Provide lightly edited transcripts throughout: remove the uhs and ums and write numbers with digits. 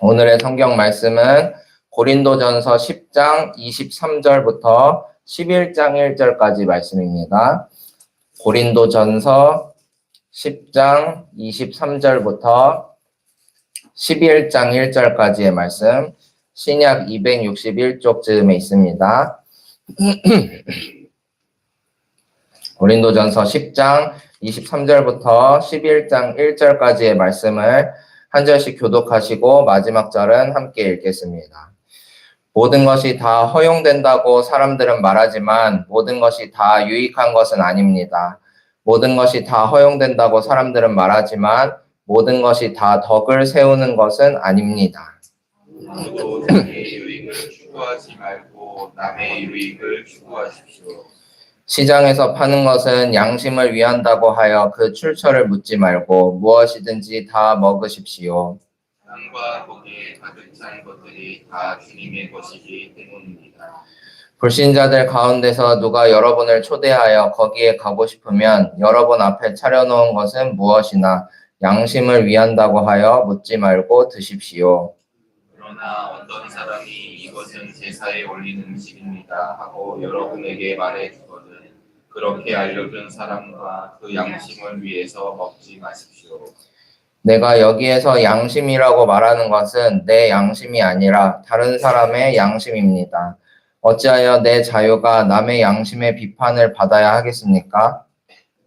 오늘의 성경 말씀은 고린도전서 10장 23절부터 11장 1절까지 말씀입니다. 고린도전서 10장 23절부터 11장 1절까지의 말씀, 신약 261쪽 즈음에 있습니다. 고린도전서 10장 23절부터 11장 1절까지의 말씀을 한 절씩 교독하시고 마지막 절은 함께 읽겠습니다. 모든 것이 다 허용된다고 사람들은 말하지만 모든 것이 다 유익한 것은 아닙니다. 모든 것이 다 허용된다고 사람들은 말하지만 모든 것이 다 덕을 세우는 것은 아닙니다. 아무도 자기의 유익을 추구하지 말고 남의 유익을 추구하십시오. 시장에서 파는 것은 양심을 위한다고 하여 그 출처를 묻지 말고 무엇이든지 다 먹으십시오. 땅과 거기에 가득 찬 것들이 다 주님의 것이기 때문입니다. 불신자들 가운데서 누가 여러분을 초대하여 거기에 가고 싶으면 여러분 앞에 차려놓은 것은 무엇이나 양심을 위한다고 하여 묻지 말고 드십시오. 그러나 어떤 사람이 이것은 제사에 올리는 음식입니다 하고 여러분에게 말해주거든 그렇게 알려준 사람과 그 양심을 위해서 먹지 마십시오. 내가 여기에서 양심이라고 말하는 것은 내 양심이 아니라 다른 사람의 양심입니다. 어찌하여 내 자유가 남의 양심의 비판을 받아야 하겠습니까?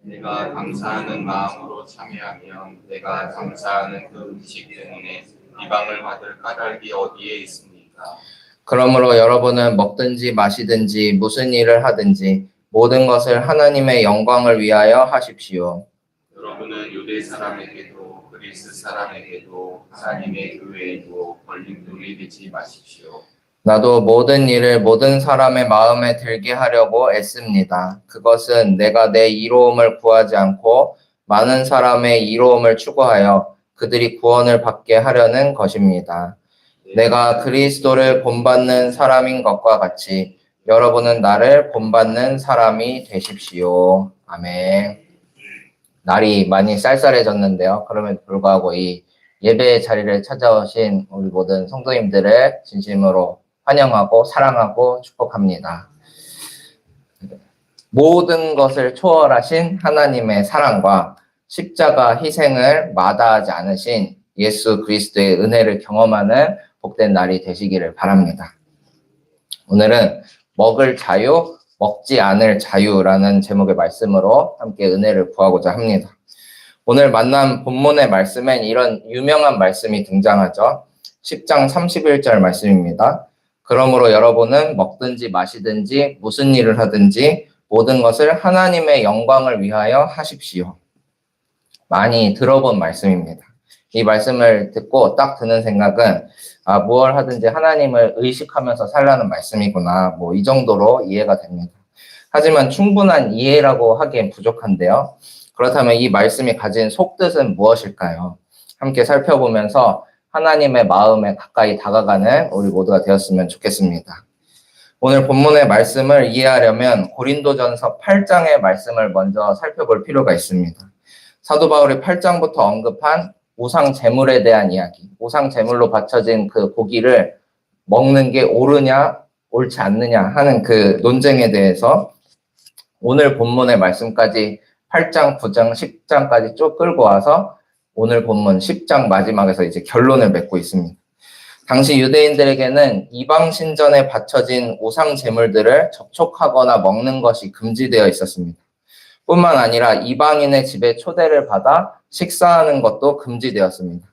내가 감사하는 마음으로 참여하면 내가 감사하는 그 음식 때문에 비방을 받을 까닭이 어디에 있습니까? 그러므로 여러분은 먹든지 마시든지 무슨 일을 하든지 모든 것을 하나님의 영광을 위하여 하십시오. 여러분은 유대 사람에게도 그리스 사람에게도 하나님의 교회에도 걸림돌이 되지 마십시오. 나도 모든 일을 모든 사람의 마음에 들게 하려고 애씁니다. 그것은 내가 내 이로움을 구하지 않고 많은 사람의 이로움을 추구하여 그들이 구원을 받게 하려는 것입니다. 내가 그리스도를 본받는 사람인 것과 같이 여러분은 나를 본받는 사람이 되십시오. 아멘. 날이 많이 쌀쌀해졌는데요. 그럼에도 불구하고 이 예배 자리를 찾아오신 우리 모든 성도님들을 진심으로 환영하고 사랑하고 축복합니다. 모든 것을 초월하신 하나님의 사랑과 십자가 희생을 마다하지 않으신 예수 그리스도의 은혜를 경험하는 복된 날이 되시기를 바랍니다. 오늘은 먹을 자유, 먹지 않을 자유라는 제목의 말씀으로 함께 은혜를 구하고자 합니다. 오늘 만난 본문의 말씀엔 이런 유명한 말씀이 등장하죠. 10장 31절 말씀입니다. 그러므로 여러분은 먹든지 마시든지 무슨 일을 하든지 모든 것을 하나님의 영광을 위하여 하십시오. 많이 들어본 말씀입니다. 이 말씀을 듣고 딱 드는 생각은 무엇 하든지 하나님을 의식하면서 살라는 말씀이구나. 이 정도로 이해가 됩니다. 하지만 충분한 이해라고 하기엔 부족한데요. 그렇다면 이 말씀이 가진 속뜻은 무엇일까요? 함께 살펴보면서 하나님의 마음에 가까이 다가가는 우리 모두가 되었으면 좋겠습니다. 오늘 본문의 말씀을 이해하려면 고린도전서 8장의 말씀을 먼저 살펴볼 필요가 있습니다. 사도 바울이 8장부터 언급한 우상 제물에 대한 이야기, 우상 제물로 바쳐진 그 고기를 먹는 게 옳으냐, 옳지 않느냐 하는 그 논쟁에 대해서 오늘 본문의 말씀까지 8장, 9장, 10장까지 쭉 끌고 와서 오늘 본문 10장 마지막에서 이제 결론을 맺고 있습니다. 당시 유대인들에게는 이방 신전에 바쳐진 우상 제물들을 접촉하거나 먹는 것이 금지되어 있었습니다. 뿐만 아니라 이방인의 집에 초대를 받아 식사하는 것도 금지되었습니다.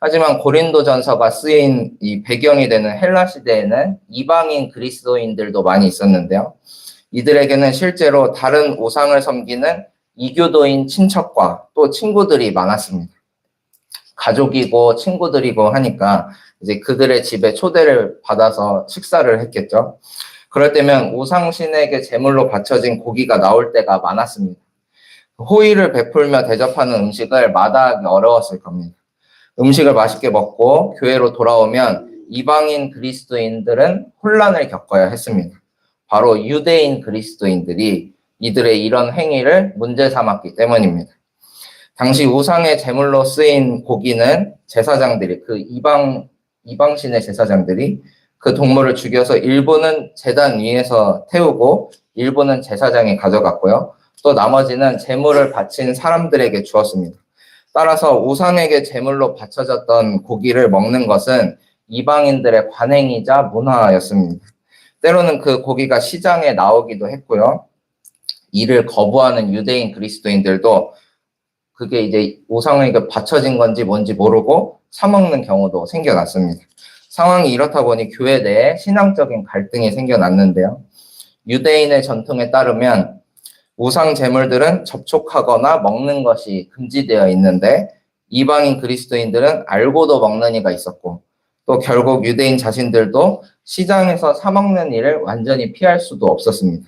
하지만 고린도전서가 쓰인 이 배경이 되는 헬라 시대에는 이방인 그리스도인들도 많이 있었는데요. 이들에게는 실제로 다른 우상을 섬기는 이교도인 친척과 또 친구들이 많았습니다. 가족이고 친구들이고 하니까 이제 그들의 집에 초대를 받아서 식사를 했겠죠. 그럴 때면 우상신에게 제물로 바쳐진 고기가 나올 때가 많았습니다. 호의를 베풀며 대접하는 음식을 마다하기 어려웠을 겁니다. 음식을 맛있게 먹고 교회로 돌아오면 이방인 그리스도인들은 혼란을 겪어야 했습니다. 바로 유대인 그리스도인들이 이들의 이런 행위를 문제 삼았기 때문입니다. 당시 우상의 제물로 쓰인 고기는 제사장들이 그 이방 이방신의 제사장들이 그 동물을 죽여서 일부는 제단 위에서 태우고 일부는 제사장이 가져갔고요. 또 나머지는 제물을 바친 사람들에게 주었습니다. 따라서 우상에게 제물로 바쳐졌던 고기를 먹는 것은 이방인들의 관행이자 문화였습니다. 때로는 그 고기가 시장에 나오기도 했고요. 이를 거부하는 유대인 그리스도인들도 그게 이제 우상에게 바쳐진 건지 뭔지 모르고 사먹는 경우도 생겨났습니다. 상황이 이렇다 보니 교회 내에 신앙적인 갈등이 생겨났는데요. 유대인의 전통에 따르면 우상 제물들은 접촉하거나 먹는 것이 금지되어 있는데 이방인 그리스도인들은 알고도 먹는 이가 있었고 또 결국 유대인 자신들도 시장에서 사먹는 일을 완전히 피할 수도 없었습니다.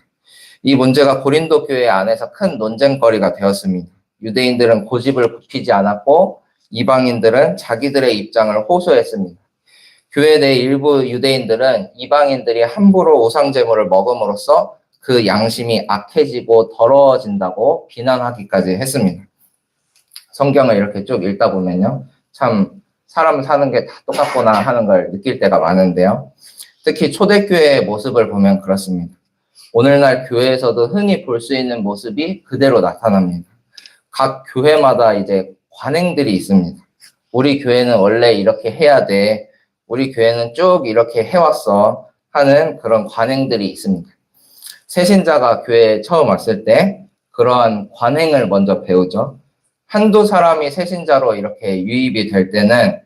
이 문제가 고린도 교회 안에서 큰 논쟁거리가 되었습니다. 유대인들은 고집을 굽히지 않았고 이방인들은 자기들의 입장을 호소했습니다. 교회 내 일부 유대인들은 이방인들이 함부로 우상 제물을 먹음으로써 그 양심이 악해지고 더러워진다고 비난하기까지 했습니다. 성경을 이렇게 쭉 읽다 보면요. 참 사람 사는 게 다 똑같구나 하는 걸 느낄 때가 많은데요. 특히 초대교회의 모습을 보면 그렇습니다. 오늘날 교회에서도 흔히 볼 수 있는 모습이 그대로 나타납니다. 각 교회마다 이제 관행들이 있습니다. 우리 교회는 원래 이렇게 해야 돼. 우리 교회는 쭉 이렇게 해왔어. 하는 그런 관행들이 있습니다. 새신자가 교회에 처음 왔을 때 그러한 관행을 먼저 배우죠. 한두 사람이 새신자로 이렇게 유입이 될 때는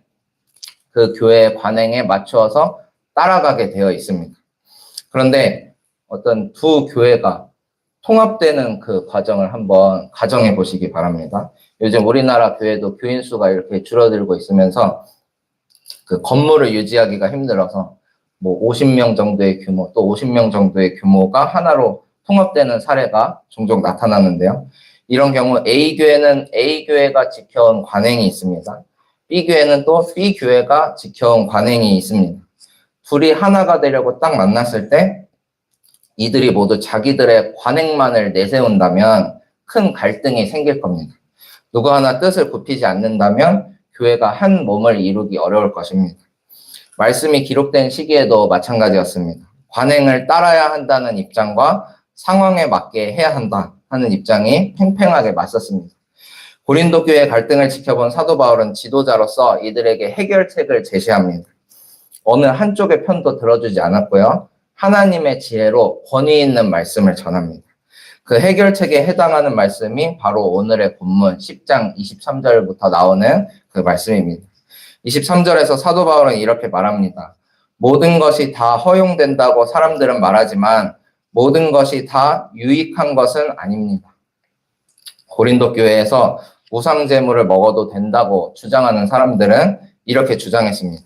그 교회의 관행에 맞추어서 따라가게 되어 있습니다. 그런데 어떤 두 교회가 통합되는 그 과정을 한번 가정해 보시기 바랍니다. 요즘 우리나라 교회도 교인 수가 이렇게 줄어들고 있으면서 그 건물을 유지하기가 힘들어서 뭐 50명 정도의 규모, 또 50명 정도의 규모가 하나로 통합되는 사례가 종종 나타나는데요. 이런 경우 A교회는 A교회가 지켜온 관행이 있습니다. B교회는 또 B교회가 지켜온 관행이 있습니다. 둘이 하나가 되려고 딱 만났을 때 이들이 모두 자기들의 관행만을 내세운다면 큰 갈등이 생길 겁니다. 누구 하나 뜻을 굽히지 않는다면 교회가 한 몸을 이루기 어려울 것입니다. 말씀이 기록된 시기에도 마찬가지였습니다. 관행을 따라야 한다는 입장과 상황에 맞게 해야 한다 하는 입장이 팽팽하게 맞섰습니다. 고린도 교회의 갈등을 지켜본 사도 바울은 지도자로서 이들에게 해결책을 제시합니다. 어느 한쪽의 편도 들어주지 않았고요. 하나님의 지혜로 권위 있는 말씀을 전합니다. 그 해결책에 해당하는 말씀이 바로 오늘의 본문 10장 23절부터 나오는 그 말씀입니다. 23절에서 사도 바울은 이렇게 말합니다. 모든 것이 다 허용된다고 사람들은 말하지만 모든 것이 다 유익한 것은 아닙니다. 고린도 교회에서 우상 제물을 먹어도 된다고 주장하는 사람들은 이렇게 주장했습니다.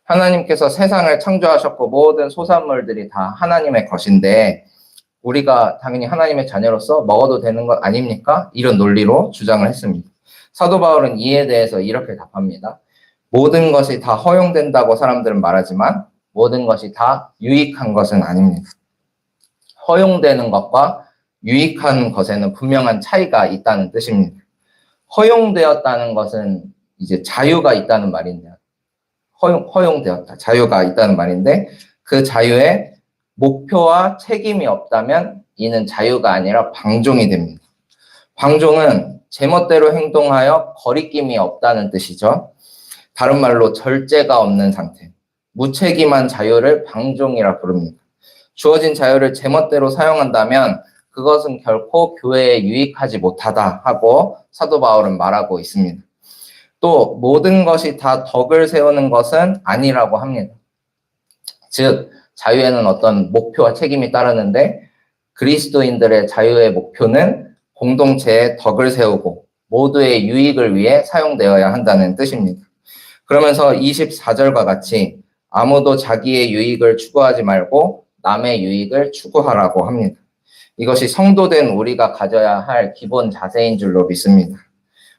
하나님께서 세상을 창조하셨고 모든 소산물들이 다 하나님의 것인데 우리가 당연히 하나님의 자녀로서 먹어도 되는 것 아닙니까? 이런 논리로 주장을 했습니다. 사도 바울은 이에 대해서 이렇게 답합니다. 모든 것이 다 허용된다고 사람들은 말하지만 모든 것이 다 유익한 것은 아닙니다. 허용되는 것과 유익한 것에는 분명한 차이가 있다는 뜻입니다. 허용되었다는 것은 이제 자유가 있다는 말인데요. 허용되었다. 자유가 있다는 말인데 그 자유에 목표와 책임이 없다면 이는 자유가 아니라 방종이 됩니다. 방종은 제멋대로 행동하여 거리낌이 없다는 뜻이죠. 다른 말로 절제가 없는 상태, 무책임한 자유를 방종이라 부릅니다. 주어진 자유를 제멋대로 사용한다면 그것은 결코 교회에 유익하지 못하다 하고 사도 바울은 말하고 있습니다. 또 모든 것이 다 덕을 세우는 것은 아니라고 합니다. 즉 자유에는 어떤 목표와 책임이 따르는데 그리스도인들의 자유의 목표는 공동체의 덕을 세우고 모두의 유익을 위해 사용되어야 한다는 뜻입니다. 그러면서 24절과 같이 아무도 자기의 유익을 추구하지 말고 남의 유익을 추구하라고 합니다. 이것이 성도된 우리가 가져야 할 기본 자세인 줄로 믿습니다.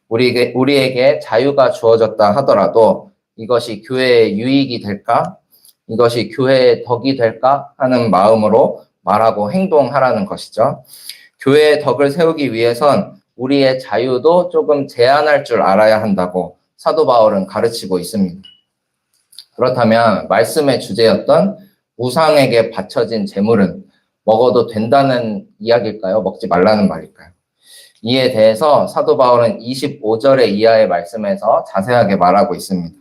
우리에게 자유가 주어졌다 하더라도 이것이 교회의 유익이 될까? 이것이 교회의 덕이 될까? 하는 마음으로 말하고 행동하라는 것이죠. 교회의 덕을 세우기 위해선 우리의 자유도 조금 제한할 줄 알아야 한다고 사도 바울은 가르치고 있습니다. 그렇다면 말씀의 주제였던 우상에게 바쳐진 제물은 먹어도 된다는 이야기일까요? 먹지 말라는 말일까요? 이에 대해서 사도 바울은 25절의 이하의 말씀에서 자세하게 말하고 있습니다.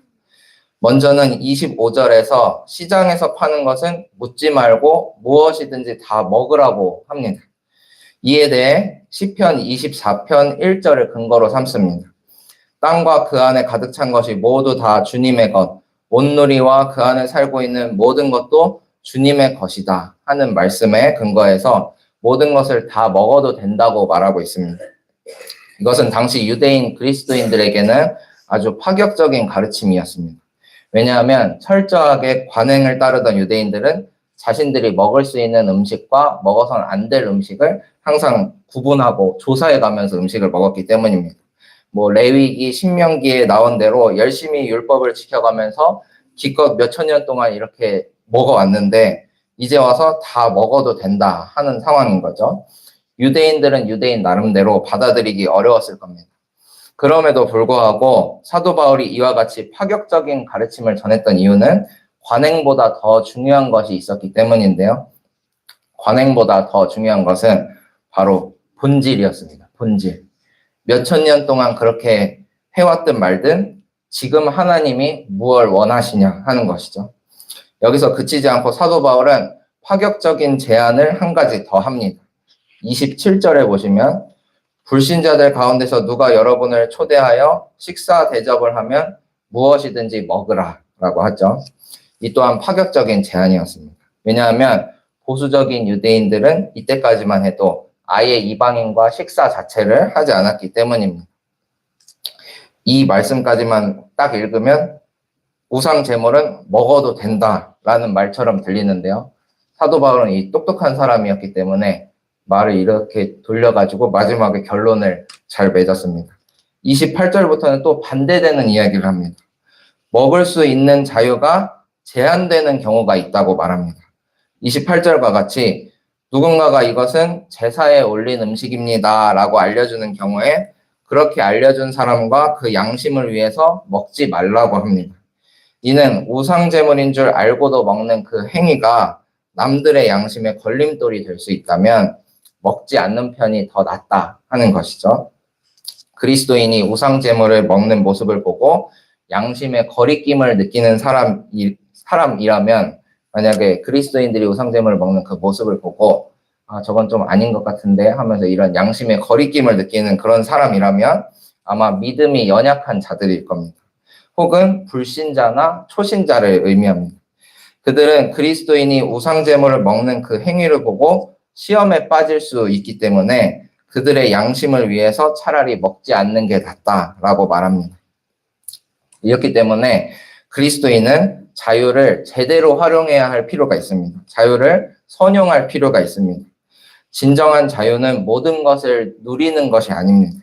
먼저는 25절에서 시장에서 파는 것은 묻지 말고 무엇이든지 다 먹으라고 합니다. 이에 대해 시편 24편 1절을 근거로 삼습니다. 땅과 그 안에 가득 찬 것이 모두 다 주님의 것, 온누리와 그 안에 살고 있는 모든 것도 주님의 것이다 하는 말씀에 근거해서 모든 것을 다 먹어도 된다고 말하고 있습니다. 이것은 당시 유대인 그리스도인들에게는 아주 파격적인 가르침이었습니다. 왜냐하면 철저하게 관행을 따르던 유대인들은 자신들이 먹을 수 있는 음식과 먹어서는 안 될 음식을 항상 구분하고 조사해 가면서 음식을 먹었기 때문입니다. 레위기, 신명기에 나온 대로 열심히 율법을 지켜가면서 기껏 몇천 년 동안 이렇게 먹어왔는데 이제 와서 다 먹어도 된다 하는 상황인 거죠. 유대인들은 유대인 나름대로 받아들이기 어려웠을 겁니다. 그럼에도 불구하고 사도 바울이 이와 같이 파격적인 가르침을 전했던 이유는 관행보다 더 중요한 것이 있었기 때문인데요. 관행보다 더 중요한 것은 바로 본질이었습니다. 본질. 몇천 년 동안 그렇게 해왔든 말든 지금 하나님이 무엇을 원하시냐 하는 것이죠. 여기서 그치지 않고 사도 바울은 파격적인 제안을 한 가지 더 합니다. 27절에 보시면 불신자들 가운데서 누가 여러분을 초대하여 식사 대접을 하면 무엇이든지 먹으라 라고 하죠. 이 또한 파격적인 제안이었습니다. 왜냐하면 보수적인 유대인들은 이때까지만 해도 아예 이방인과 식사 자체를 하지 않았기 때문입니다. 이 말씀까지만 딱 읽으면 우상 제물은 먹어도 된다라는 말처럼 들리는데요. 사도 바울은 이 똑똑한 사람이었기 때문에 말을 이렇게 돌려가지고 마지막에 결론을 잘 맺었습니다. 28절부터는 또 반대되는 이야기를 합니다. 먹을 수 있는 자유가 제한되는 경우가 있다고 말합니다. 28절과 같이 누군가가 이것은 제사에 올린 음식입니다 라고 알려주는 경우에 그렇게 알려준 사람과 그 양심을 위해서 먹지 말라고 합니다. 이는 우상제물인 줄 알고도 먹는 그 행위가 남들의 양심에 걸림돌이 될 수 있다면 먹지 않는 편이 더 낫다 하는 것이죠. 그리스도인이 우상제물을 먹는 모습을 보고 양심의 거리낌을 느끼는 사람이라면 만약에 그리스도인들이 우상제물을 먹는 그 모습을 보고 저건 좀 아닌 것 같은데 하면서 이런 양심의 거리낌을 느끼는 그런 사람이라면 아마 믿음이 연약한 자들일 겁니다. 혹은 불신자나 초신자를 의미합니다. 그들은 그리스도인이 우상제물을 먹는 그 행위를 보고 시험에 빠질 수 있기 때문에 그들의 양심을 위해서 차라리 먹지 않는 게 낫다라고 말합니다. 이렇기 때문에 그리스도인은 자유를 제대로 활용해야 할 필요가 있습니다. 자유를 선용할 필요가 있습니다. 진정한 자유는 모든 것을 누리는 것이 아닙니다.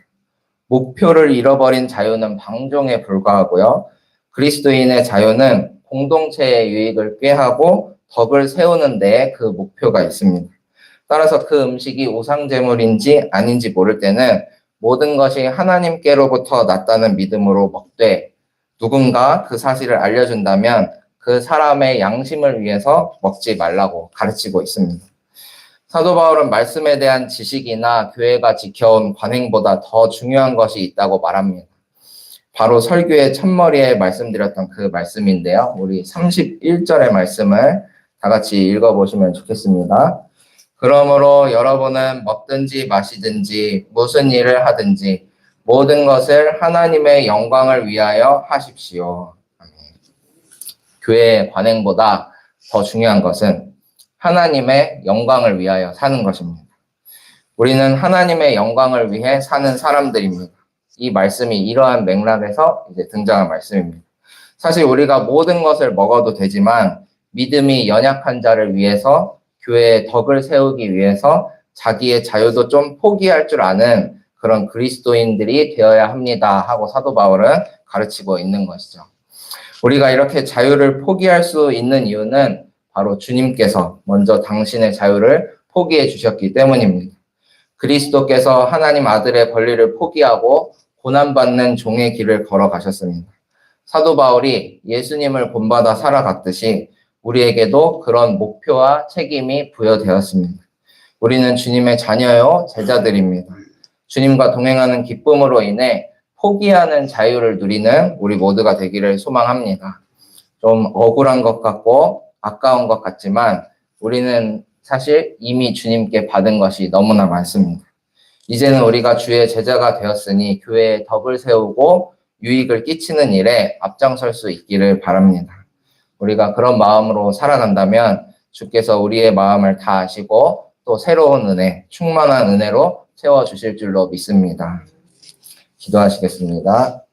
목표를 잃어버린 자유는 방종에 불과하고요. 그리스도인의 자유는 공동체의 유익을 꾀하고 덕을 세우는 데에 그 목표가 있습니다. 따라서 그 음식이 우상제물인지 아닌지 모를 때는 모든 것이 하나님께로부터 났다는 믿음으로 먹되 누군가 그 사실을 알려준다면 그 사람의 양심을 위해서 먹지 말라고 가르치고 있습니다. 사도 바울은 말씀에 대한 지식이나 교회가 지켜온 관행보다 더 중요한 것이 있다고 말합니다. 바로 설교의 첫머리에 말씀드렸던 그 말씀인데요. 우리 31절의 말씀을 다 같이 읽어보시면 좋겠습니다. 그러므로 여러분은 먹든지 마시든지 무슨 일을 하든지 모든 것을 하나님의 영광을 위하여 하십시오. 교회의 관행보다 더 중요한 것은 하나님의 영광을 위하여 사는 것입니다. 우리는 하나님의 영광을 위해 사는 사람들입니다. 이 말씀이 이러한 맥락에서 이제 등장한 말씀입니다. 사실 우리가 모든 것을 먹어도 되지만 믿음이 연약한 자를 위해서 교회의 덕을 세우기 위해서 자기의 자유도 좀 포기할 줄 아는 그런 그리스도인들이 되어야 합니다 하고 사도 바울은 가르치고 있는 것이죠. 우리가 이렇게 자유를 포기할 수 있는 이유는 바로 주님께서 먼저 당신의 자유를 포기해 주셨기 때문입니다. 그리스도께서 하나님 아들의 권리를 포기하고 고난받는 종의 길을 걸어가셨습니다. 사도 바울이 예수님을 본받아 살아갔듯이 우리에게도 그런 목표와 책임이 부여되었습니다. 우리는 주님의 자녀요, 제자들입니다. 주님과 동행하는 기쁨으로 인해 포기하는 자유를 누리는 우리 모두가 되기를 소망합니다. 좀 억울한 것 같고 아까운 것 같지만 우리는 사실 이미 주님께 받은 것이 너무나 많습니다. 이제는 우리가 주의 제자가 되었으니 교회에 덕을 세우고 유익을 끼치는 일에 앞장설 수 있기를 바랍니다. 우리가 그런 마음으로 살아간다면 주께서 우리의 마음을 다 아시고 또 새로운 은혜, 충만한 은혜로 채워주실 줄로 믿습니다. 기도하시겠습니다.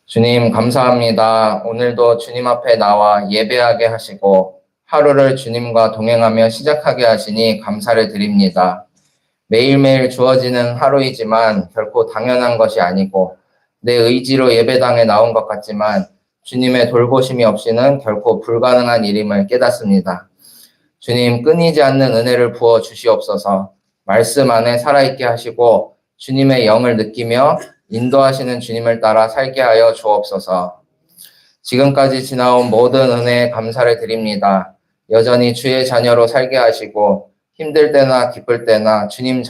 주님 감사합니다. 오늘도 주님 앞에 나와 예배하게 하시고 하루를 주님과 동행하며 시작하게 하시니 감사를 드립니다. 매일매일 주어지는 하루이지만 결코 당연한 것이 아니고 내 의지로 예배당에 나온 것 같지만 주님의 돌보심이 없이는 결코 불가능한 일임을 깨닫습니다. 주님 끊이지 않는 은혜를 부어 주시옵소서. 말씀 안에 살아있게 하시고 주님의 영을 느끼며 인도하시는 주님을 따라 살게 하여 주옵소서. 지금까지 지나온 모든 은혜에 감사를 드립니다. 여전히 주의 자녀로 살게 하시고 힘들 때나 기쁠 때나 주님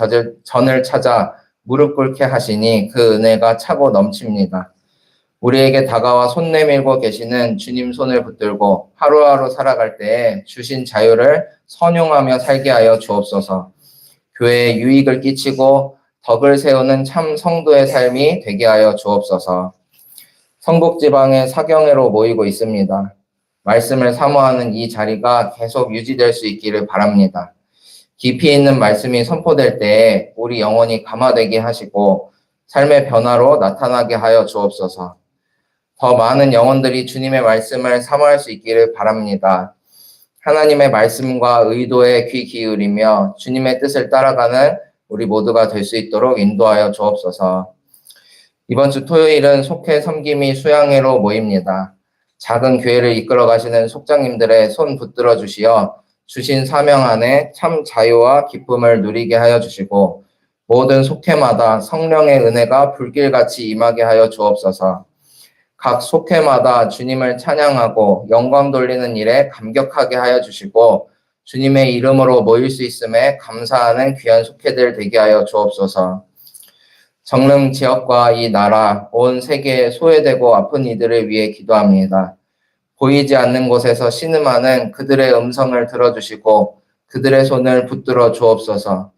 전을 찾아 무릎 꿇게 하시니 그 은혜가 차고 넘칩니다. 우리에게 다가와 손 내밀고 계시는 주님 손을 붙들고 하루하루 살아갈 때에 주신 자유를 선용하며 살게 하여 주옵소서. 교회에 유익을 끼치고 덕을 세우는 참 성도의 삶이 되게 하여 주옵소서. 성북지방의 사경회로 모이고 있습니다. 말씀을 사모하는 이 자리가 계속 유지될 수 있기를 바랍니다. 깊이 있는 말씀이 선포될 때에 우리 영혼이 감화되게 하시고 삶의 변화로 나타나게 하여 주옵소서. 더 많은 영혼들이 주님의 말씀을 사모할 수 있기를 바랍니다. 하나님의 말씀과 의도에 귀 기울이며 주님의 뜻을 따라가는 우리 모두가 될 수 있도록 인도하여 주옵소서. 이번 주 토요일은 속회 섬김이 수양회로 모입니다. 작은 교회를 이끌어 가시는 속장님들의 손 붙들어 주시어 주신 사명 안에 참 자유와 기쁨을 누리게 하여 주시고 모든 속회마다 성령의 은혜가 불길같이 임하게 하여 주옵소서. 각 속회마다 주님을 찬양하고 영광 돌리는 일에 감격하게 하여 주시고 주님의 이름으로 모일 수 있음에 감사하는 귀한 속회들 되게 하여 주옵소서. 정릉 지역과 이 나라, 온 세계에 소외되고 아픈 이들을 위해 기도합니다. 보이지 않는 곳에서 신음하는 그들의 음성을 들어주시고 그들의 손을 붙들어 주옵소서.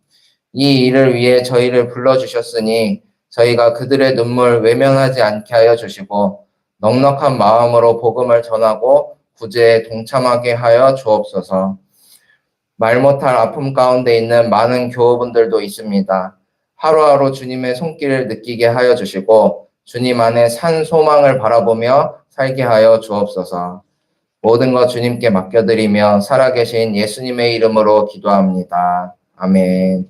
이 일을 위해 저희를 불러주셨으니 저희가 그들의 눈물 외면하지 않게 하여 주시고 넉넉한 마음으로 복음을 전하고 구제에 동참하게 하여 주옵소서. 말 못할 아픔 가운데 있는 많은 교우분들도 있습니다. 하루하루 주님의 손길을 느끼게 하여 주시고 주님 안에 산 소망을 바라보며 살게 하여 주옵소서. 모든 것 주님께 맡겨드리며 살아계신 예수님의 이름으로 기도합니다. 아멘.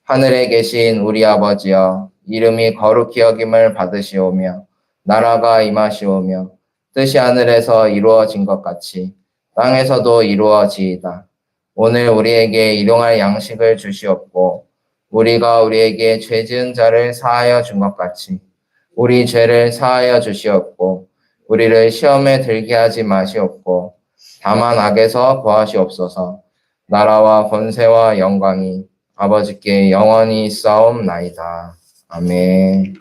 하늘에 계신 우리 아버지여, 이름이 거룩히 여김을 받으시오며 나라가 임하시오며 뜻이 하늘에서 이루어진 것 같이 땅에서도 이루어지이다. 오늘 우리에게 일용할 양식을 주시옵고 우리가 우리에게 죄 지은 자를 사하여 준 것 같이 우리 죄를 사하여 주시옵고 우리를 시험에 들게 하지 마시옵고 다만 악에서 구하시옵소서. 나라와 권세와 영광이 아버지께 영원히 있사옵나이다. 아멘.